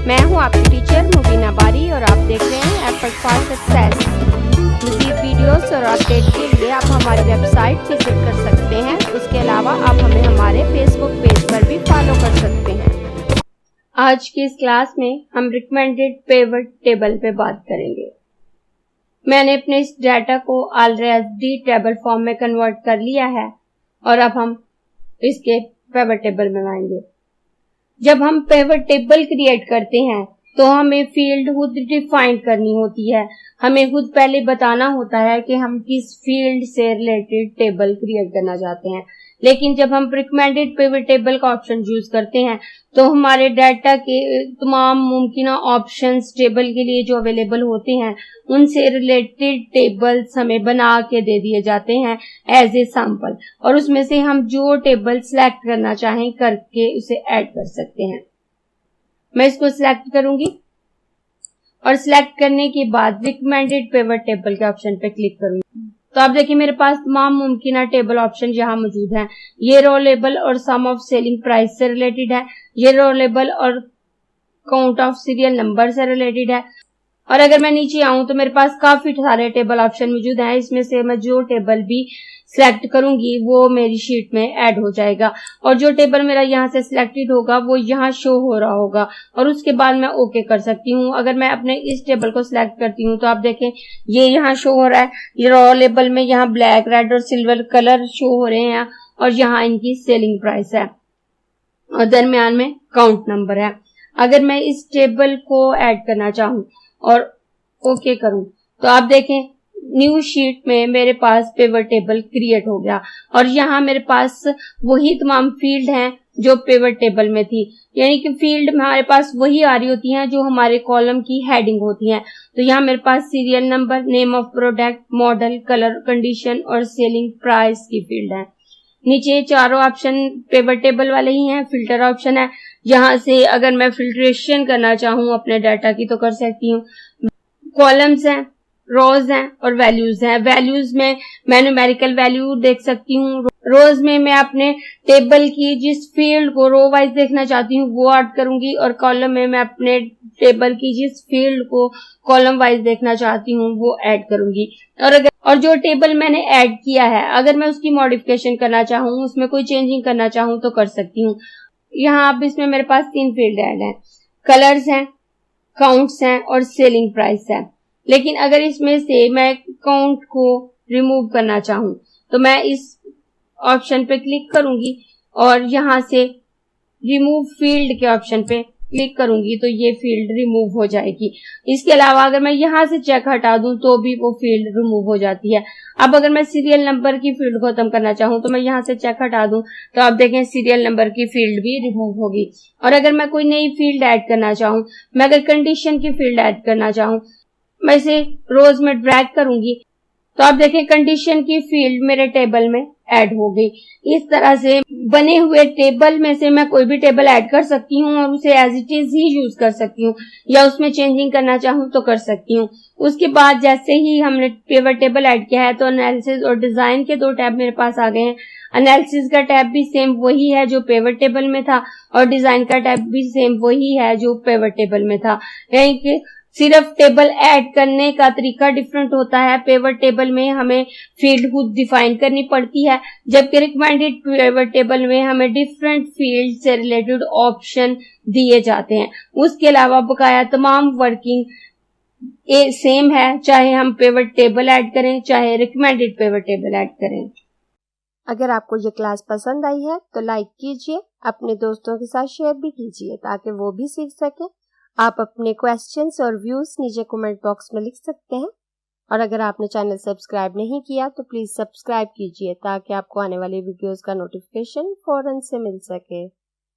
मैं हूं आपकी टीचर मुबीना बारी और आप देख रहे हैं एफर्ट फॉर सक्सेस। मज़ीद वीडियोस और अपडेट के लिए आप हमारी वेबसाइट विजिट कर सकते हैं। उसके अलावा आप हमें हमारे फेसबुक पेज पर भी फॉलो कर सकते हैं। आज की इस क्लास में हम रिकमेंडेड पिवट टेबल पे बात करेंगे। मैंने अपने इस डाटा को ऑलरेडी टेबल फॉर्म में कन्वर्ट कर लिया है और अब हम इसके पिवट टेबल बनाएंगे। जब हम पिवट टेबल क्रिएट करते हैं तो हमें फील्ड खुद डिफाइन करनी होती है। हमें खुद पहले बताना होता है कि हम किस फील्ड से रिलेटेड टेबल क्रिएट करना चाहते हैं। लेकिन जब हम रिकमेंडेड पिवट टेबल का ऑप्शन यूज करते हैं तो हमारे डाटा के तमाम मुमकिन ऑप्शंस टेबल के लिए जो अवेलेबल होते हैं उनसे रिलेटेड टेबल्स हमें बना के दे दिए जाते हैं एज ए सैंपल, और उसमें से हम जो टेबल सिलेक्ट करना चाहें करके उसे ऐड कर सकते हैं। मैं इसको सिलेक्ट करूंगी और सिलेक्ट करने के बाद रिकमेंडेड पिवट टेबल के ऑप्शन पे क्लिक करूंगी। तो आप देखिए मेरे पास तमाम मुमकिन टेबल ऑप्शन यहाँ मौजूद हैं। ये रो लेबल और सम ऑफ सेलिंग प्राइस से रिलेटेड है, ये रो लेबल और काउंट ऑफ सीरियल नंबर से रिलेटेड है। और अगर मैं नीचे आऊं तो मेरे पास काफी सारे टेबल ऑप्शन मौजूद हैं। इसमें से मैं जो टेबल भी सिलेक्ट करूंगी वो मेरी शीट में ऐड हो जाएगा और जो टेबल मेरा यहाँ से सिलेक्टेड होगा वो यहाँ शो हो रहा होगा और उसके बाद मैं ओके कर सकती हूँ। अगर मैं अपने इस टेबल को सिलेक्ट करती हूँ तो आप देखें ये यहाँ शो हो रहा है। ये रॉ लेबल में यहाँ ब्लैक, रेड और सिल्वर कलर शो हो रहे हैं और यहाँ इनकी सेलिंग प्राइस है और दरमियान में काउंट नंबर है। अगर मैं इस टेबल को ऐड करना चाहूँ और ओके करूं तो आप देखें न्यू शीट में मेरे पास पिवट टेबल क्रिएट हो गया और यहाँ मेरे पास वही तमाम फील्ड हैं जो पिवट टेबल में थी। यानी कि फील्ड हमारे पास वही आ रही होती हैं जो हमारे कॉलम की हेडिंग होती हैं। तो यहाँ मेरे पास serial number, name of product, model, colour, condition और सेलिंग प्राइस की फील्ड है। नीचे चारों ऑप्शन पिवट टेबल वाले ही हैं। फिल्टर ऑप्शन है, यहाँ से अगर मैं फिल्ट्रेशन करना चाहूँ अपने डाटा की तो कर सकती हूँ। कॉलम्स हैं, रोज हैं और वैल्यूज हैं। वैल्यूज में मैं न्यूमेरिकल वैल्यू देख सकती हूँ। रोज में मैं अपने टेबल की जिस फील्ड को रो वाइज देखना चाहती हूँ वो ऐड करूंगी और कॉलम में मैं अपने टेबल की जिस फील्ड को कॉलम वाइज देखना चाहती हूँ वो ऐड करूंगी। और जो टेबल मैंने ऐड किया है अगर मैं उसकी मॉडिफिकेशन करना चाहूँ, उसमें कोई चेंजिंग करना चाहूँ तो कर सकती हूँ। यहाँ अब इसमें मेरे पास 3 फील्ड ऐड हैं, कलर्स हैं, काउंट्स हैं और सेलिंग प्राइस है। लेकिन अगर इसमें से मैं काउंट को रिमूव करना चाहूं तो मैं इस ऑप्शन पे क्लिक करूंगी और यहाँ से रिमूव फील्ड के ऑप्शन पे क्लिक करूंगी तो ये फील्ड रिमूव हो जाएगी। इसके अलावा अगर मैं यहाँ से चेक हटा दूं तो भी वो फील्ड रिमूव हो जाती है। अब अगर मैं सीरियल नंबर की फील्ड को खत्म करना चाहूँ तो मैं यहाँ से चेक हटा दूं तो आप देखें सीरियल नंबर की फील्ड भी रिमूव होगी। और अगर मैं कोई नई फील्ड ऐड करना चाहूँ, मैं अगर कंडीशन की फील्ड ऐड करना चाहूँ, मैं इसे रोज में ड्रैग करूंगी तो आप देखें कंडीशन की फील्ड मेरे टेबल में ऐड हो गई। इस तरह से बने हुए टेबल में से मैं कोई भी टेबल ऐड कर सकती हूँ और उसे एज इट इज ही यूज कर सकती हूँ या उसमें चेंजिंग करना चाहूँ तो कर सकती हूँ। उसके बाद जैसे ही हमने पिवट टेबल ऐड किया है तो एनालिसिस और डिजाइन के 2 टैब मेरे पास आ गए हैं। एनालिसिस का टैब भी सेम वही है जो पिवट टेबल में था और डिजाइन का टैब भी सेम वही है जो पिवट टेबल में था। यानी कि सिर्फ टेबल ऐड करने का तरीका डिफरेंट होता है। पिवट टेबल में हमें फील्ड खुद डिफाइन करनी पड़ती है, जबकि रिकमेंडेड पिवट टेबल में हमें डिफरेंट फील्ड से रिलेटेड ऑप्शन दिए जाते हैं। उसके अलावा बकाया तमाम वर्किंग सेम है, चाहे हम पिवट टेबल ऐड करें चाहे रिकमेंडेड पिवट टेबल ऐड करें। अगर आपको ये क्लास पसंद आई है तो लाइक कीजिए, अपने दोस्तों के साथ शेयर भी कीजिए ताकि वो भी सीख सकें। आप अपने क्वेश्चंस और व्यूज नीचे कमेंट बॉक्स में लिख सकते हैं और अगर आपने चैनल सब्सक्राइब नहीं किया तो प्लीज सब्सक्राइब कीजिए ताकि आपको आने वाली वीडियोस का नोटिफिकेशन फौरन से मिल सके।